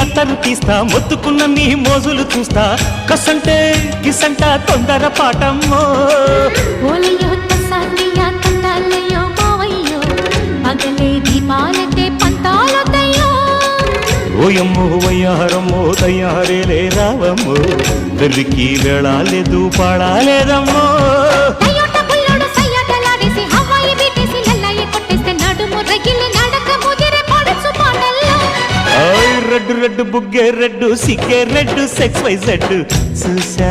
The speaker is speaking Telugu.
అత్తరు తీస్తా మొత్తుకున్న నీ మోజులు చూస్తా కసంటే గిసంట తొందర పాటమ్మో ఓలయ్యో తసానియా తండాలయ్యో మావయ్యో పగలే దీపాలకే పంతాలొద్దయ్యో ఓయమ్మో వయ్యారమ్మో తయారేలే రావమ్మో వెర్రికి వెళ్ళాలేదు పాడాలేదమ్మో టయోటా బుల్లోడు సయ్యాటలాడేసి హవాయి బీటేసి లల్లాయి కొట్టేస్తే నడుము రగిలి నడక ముదిరే పడుచు పాటల్లో రెడ్డు రెడ్డు బుగ్గే రెడ్డు సిగ్గే రెడ్డు సెక్స్ వై జెడ్ చూసా